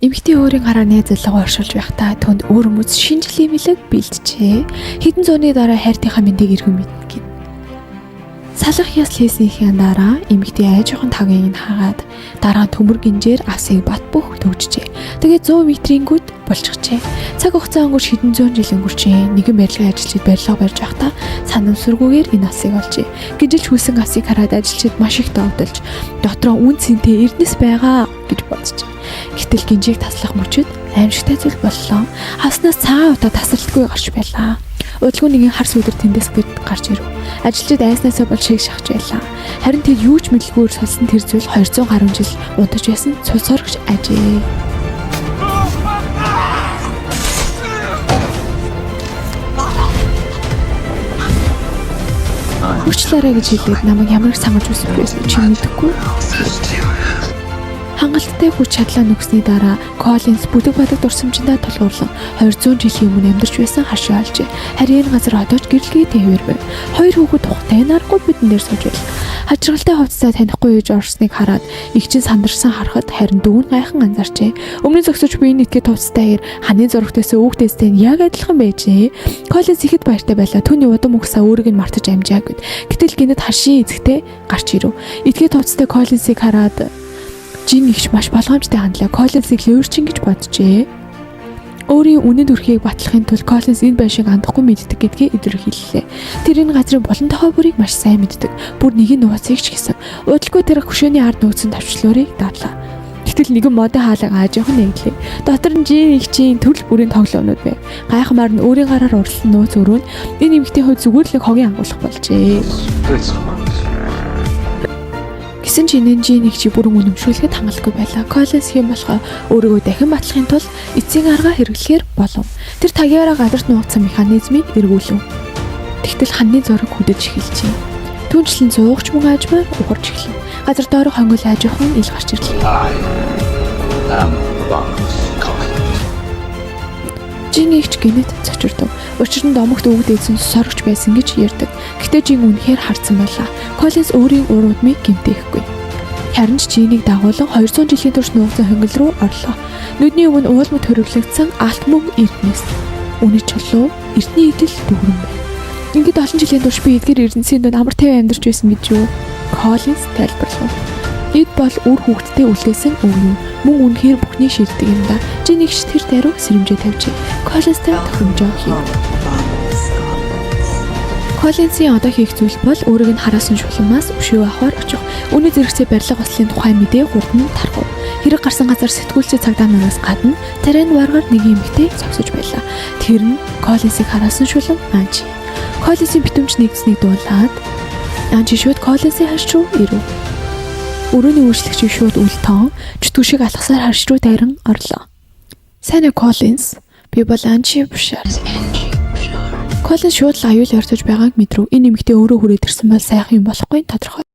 Эмэгтэй өөрийн гараар найзлага оршуулж байхдаа түнд өөр хүмүүс шинжлэх мэдлэг бэлджээ. Хэдэн зууны дараа хайртынхаа мэндийг эргэн мэднэ. Салах яс хийснийхээ дараа эмэгтэй айжхан тагийг хаагаад дараа төмөр гинжээр асыг бат бөх төгжжээ. Тэгээд 100 метрингүүд болчихжээ. Цаг хугацаа өнгөрч хэдэн зуун жил өнгөрчээ. Нэгэн барилгын ажилчид барилга барьж байхдаа санамсаргүйгээр энэ асыг олжээ. Гинжилж хүсэн асыг хараад ажилчид маш их давталж дотроо үн цэнтэй эрдэнэс байгаа гэж бодчихжээ. Гэтэл гинжийг таслах мөчөд аимшигтай зүйл боллоо. Хаснаас цагаан удаа тасралтгүй гарч байлаа. Удалгүй нэгэн хар сүлэр тэндээс гарч ирэв. Ажилчид айснасаа бол шиг шахаж байлаа. Харин тэр юу ч мэдлгүйгээр солсон тэр зүйл 200 гаруй жил унтаж байсан цуцоргч ажээ. Хүчлээрээ гэж хэлээд намайг ямар их сангаж үсэх байсан чи мэдэхгүй. Хангалттай хүч чадлаа нүгсний дараа Коллинс бүдэг бадаг дурсамжиндаа тулгуурлан 200 жилийн өмнө амьдарч байсан хашаа олжээ. Харин энэ газар одоо ч гэрэлгээ тээвэр байв. Хоёр хүүхэд тухтай наргүй бидэн дээр сууж байл. Хачиргалтай хувцасаа танихгүй ээж орсныг хараад их чин сандарсан харахад харин дүүн гайхан анзаарчээ. Өмнө зөксөж буй нэтгээ хувцастай ир ханы зурагтаас өөхтэйстэй яг адилхан байжээ. Коллинс ихэд баяртай байлаа. Түүний удам өгсөө өөрийг нь мартаж амжаагүй. Гэтэл гинэд харшийн эзэгтэй гарч ирэв. Этгээд хувцастай Коллинсыг хараад Жин ихч маш болгоомжтой хандлаа. Коллинсыг лөөрчин гэж боджээ. Өөрийн үнэт өрхийг батлахын тулд Коллинс энэ байшийг андахгүй мэддэг гэдгийг илэрхийллээ. Тэр энэ газрын болон тохой бүрийг маш сайн мэддэг. Бүр нэг нь нууцыг ч гэсэн. Удалгүй тэр хөшөөний ард нөөцөн тавчлуурыг дадлаа. Гэтэл нэгэн модын хаалга аажийнхан нэглээ. Дотор нь Жин ихчийн төрөл бүрийн тоглоомнууд байв. Гайхамаар нь өөрийн гараар уралсан нөөц өрөөнд энэ эмэгтэй хувь зүгээр л хогийн ангуулах болжээ. Гэсэн ч энэ Жин их чи бүрэн үнэмшүүлэхэд хангалтгүй байлаа. Коллинс хэм болохоо өөрийгөө дахин батлахын тулд эцсийн арга хэрэглэхээр болов. Тэр тагиараа гадарт нуугдсан механизмыг эргүүлв. Тэгтэл ханны зураг хүдэж эхэлжээ. Түүнчлэн зуугч мөн аажмаар ухарч эхлэв. Газар доорх хонгол аажхан ил гарч ирлээ. Жин ихч гинэт цочирдов. Учир нь домогт өвөг дээдсэн сорогч байсан гэж ярьдаг. Гэхдээ Жин үнэхээр харцсан байлаа. Коллинс өөрийн уруудмыг гэмтээхгүй. Харин ч Жинийг дагуулan 200 жилийн турш нуугдсан хонгол руу орлоо. Нүдний өмнө уулмд хөрвөглөгдсөн алт мөг эрдэнэс. Үнэт чулуу эртний идэл дүүрэн байна. Ингээд олон жилийн турш би эдгээр эрдэнсийн донд амар тайван амьдарч байсан гэж юу? Коллинс тайлбарлав. Эд бол үр хүүхдтэй үлдээсэн өвгөн. Мөн үнэхээр бүхний шийддэг юм да. Жин ихч тэр даруй сэрэмжээ тавьжээ. Коллинстай тохиромжоо хийв. Коллинсийн одоо хийх зүйл бол өөрийг нь хараасан шулмаас өшөө авахар очих. Үүний зэрэгцээ барилга ослын тухай мэдээ хурдан тархав. Хэрэг гарсан газар сэтгүүлчид цагдаа нараас гадна тарианы варгаар нэг эмэгтэй зогсож байлаа. Тэр нь Коллинсыг хараасан шулам Анжи. Коллинсийн битүүмч нэгдсэнийг дуулаад Анжи шууд Коллинсийн хаш руу ирэв. Өрөөний үйлчлэгч шууд үл тоон чөтгөшиг алхасаар харш руу дайран орлоо. Сайн уу Коллинс? Би бол Анжи Бушар. Коллинс шууд л аюул орсож байгааг мэдрв. Энэ эмэгтэй өөрөө хүрээд ирсэн бол сайхан юм болохгүй тодорхой.